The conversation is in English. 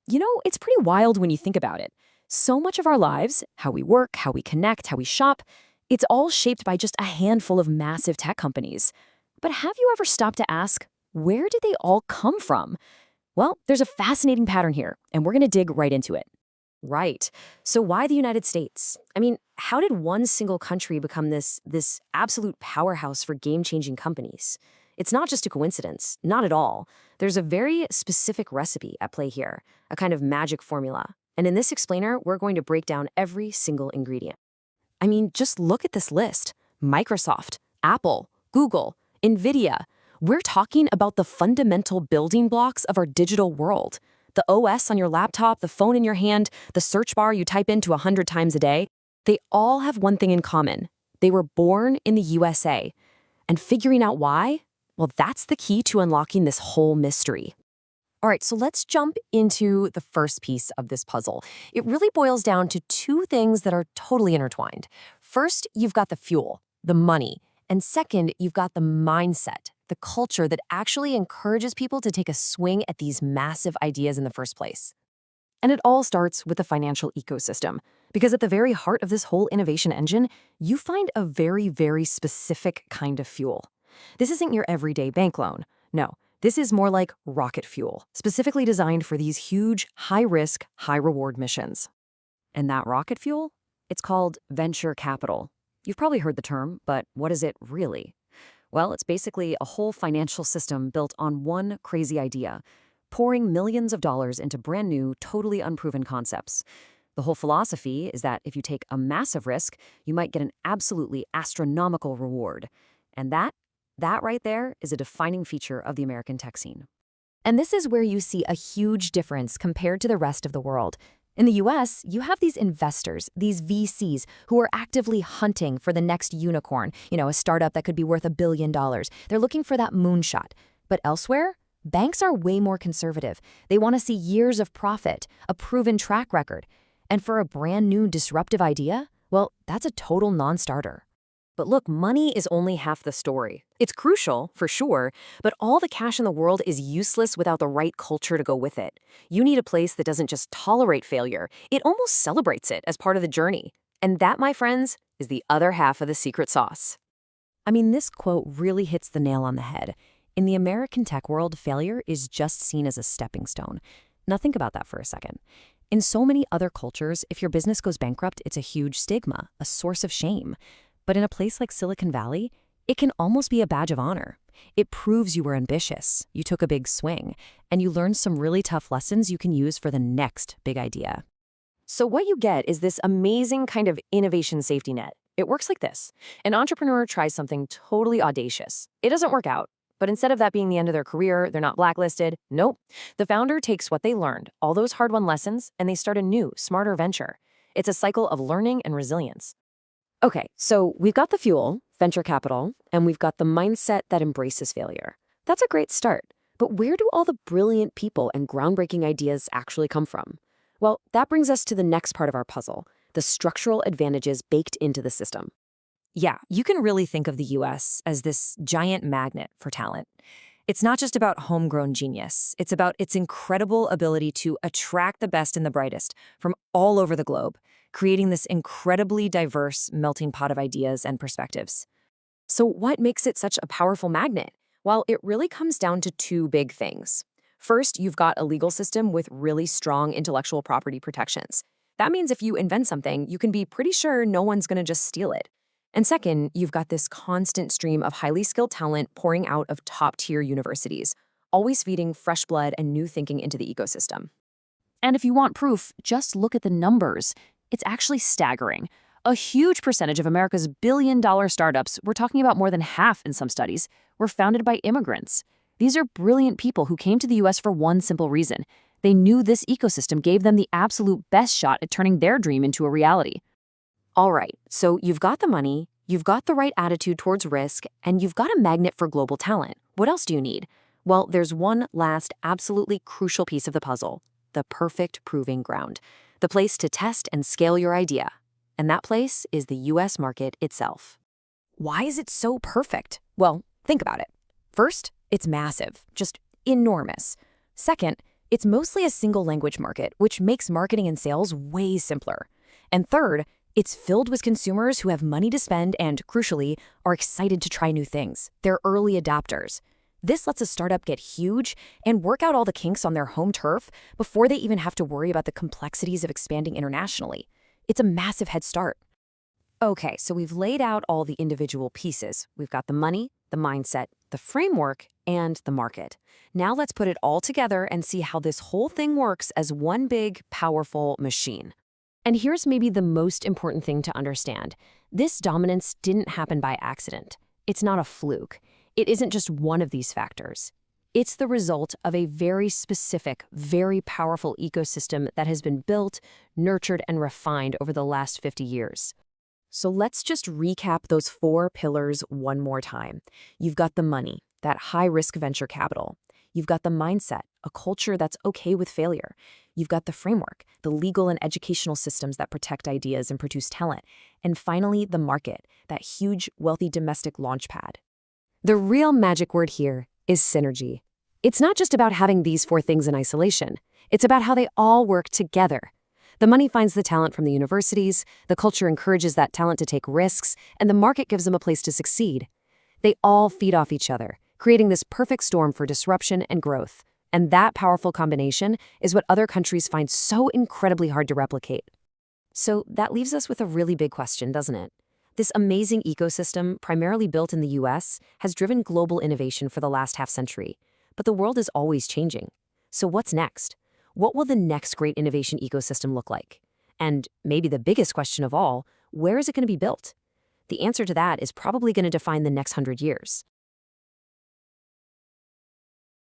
It's pretty wild when you think about it. So much of our lives, how we work, how we connect, how we shop, it's all shaped by just a handful of massive tech companies. But have you ever stopped to ask, where did they all come from? Well, there's a fascinating pattern here, and we're going to dig right into it. Right. So why the United States? I mean, how did one single country become this absolute powerhouse for game-changing companies? It's not just a coincidence, not at all. There's a very specific recipe at play here, a kind of magic formula. And in this explainer, we're going to break down every single ingredient. I mean, just look at this list. Microsoft, Apple, Google, NVIDIA. We're talking about the fundamental building blocks of our digital world. The OS on your laptop, the phone in your hand, the search bar you type into 100 times a day, they all have one thing in common. They were born in the USA. And figuring out why? Well, that's the key to unlocking this whole mystery. All right, so let's jump into the first piece of this puzzle. It really boils down to two things that are totally intertwined. First, you've got the fuel, the money. And second, you've got the mindset, the culture that actually encourages people to take a swing at these massive ideas in the first place. And it all starts with the financial ecosystem, because at the very heart of this whole innovation engine, you find a very, very specific kind of fuel. This isn't your everyday bank loan. No, this is more like rocket fuel, specifically designed for these huge, high-risk, high-reward missions. And that rocket fuel? It's called venture capital. You've probably heard the term, but what is it really? Well, it's basically a whole financial system built on one crazy idea, pouring millions of dollars into brand new, totally unproven concepts. The whole philosophy is that if you take a massive risk, you might get an absolutely astronomical reward. And that right there is a defining feature of the American tech scene. And this is where you see a huge difference compared to the rest of the world. In the US, you have these investors, these VCs, who are actively hunting for the next unicorn, a startup that could be worth $1 billion. They're looking for that moonshot. But elsewhere, banks are way more conservative. They want to see years of profit, a proven track record. And for a brand new disruptive idea, well, that's a total non-starter. But look, money is only half the story. It's crucial, for sure, but all the cash in the world is useless without the right culture to go with it. You need a place that doesn't just tolerate failure, it almost celebrates it as part of the journey. And that, my friends, is the other half of the secret sauce. I mean, this quote really hits the nail on the head. In the American tech world, failure is just seen as a stepping stone. Now think about that for a second. In so many other cultures, if your business goes bankrupt, it's a huge stigma, a source of shame. But in a place like Silicon Valley, it can almost be a badge of honor. It proves you were ambitious, you took a big swing, and you learned some really tough lessons you can use for the next big idea. So what you get is this amazing kind of innovation safety net. It works like this. An entrepreneur tries something totally audacious. It doesn't work out. But instead of that being the end of their career, they're not blacklisted. Nope. The founder takes what they learned, all those hard-won lessons, and they start a new, smarter venture. It's a cycle of learning and resilience. Okay, so we've got the fuel, venture capital, and we've got the mindset that embraces failure. That's a great start. But where do all the brilliant people and groundbreaking ideas actually come from? Well, that brings us to the next part of our puzzle, the structural advantages baked into the system. Yeah, you can really think of the US as this giant magnet for talent. It's not just about homegrown genius. It's about its incredible ability to attract the best and the brightest from all over the globe, creating this incredibly diverse melting pot of ideas and perspectives. So what makes it such a powerful magnet? Well, it really comes down to two big things. First, you've got a legal system with really strong intellectual property protections. That means if you invent something, you can be pretty sure no one's going to just steal it. And second, you've got this constant stream of highly skilled talent pouring out of top-tier universities, always feeding fresh blood and new thinking into the ecosystem. And if you want proof, just look at the numbers. It's actually staggering. A huge percentage of America's billion-dollar startups, we're talking about more than half in some studies, were founded by immigrants. These are brilliant people who came to the US for one simple reason. They knew this ecosystem gave them the absolute best shot at turning their dream into a reality. All right, so you've got the money, you've got the right attitude towards risk, and you've got a magnet for global talent. What else do you need? Well, there's one last absolutely crucial piece of the puzzle, the perfect proving ground, the place to test and scale your idea. And that place is the US market itself. Why is it so perfect? Well, think about it. First, it's massive, just enormous. Second, It's mostly a single language market, which makes marketing and sales way simpler. And third, it's filled with consumers who have money to spend and, crucially, are excited to try new things. They're early adopters. This lets a startup get huge and work out all the kinks on their home turf before they even have to worry about the complexities of expanding internationally. It's a massive head start. Okay, so we've laid out all the individual pieces. We've got the money, the mindset, the framework, and the market. Now let's put it all together and see how this whole thing works as one big, powerful machine. And here's maybe the most important thing to understand. This dominance didn't happen by accident. It's not a fluke. It isn't just one of these factors. It's the result of a very specific, very powerful ecosystem that has been built, nurtured, and refined over the last 50 years. So let's just recap those 4 pillars one more time. You've got the money, that high-risk venture capital. You've got the mindset, a culture that's okay with failure. You've got the framework, the legal and educational systems that protect ideas and produce talent. And finally, the market, that huge, wealthy domestic launchpad. The real magic word here is synergy. It's not just about having these 4 things in isolation. It's about how they all work together. The money finds the talent from the universities, the culture encourages that talent to take risks, and the market gives them a place to succeed. They all feed off each other, creating this perfect storm for disruption and growth. And that powerful combination is what other countries find so incredibly hard to replicate. So that leaves us with a really big question, doesn't it? This amazing ecosystem, primarily built in the US, has driven global innovation for the last half-century. But the world is always changing. So what's next? What will the next great innovation ecosystem look like? And maybe the biggest question of all, where is it going to be built? The answer to that is probably going to define the next 100 years.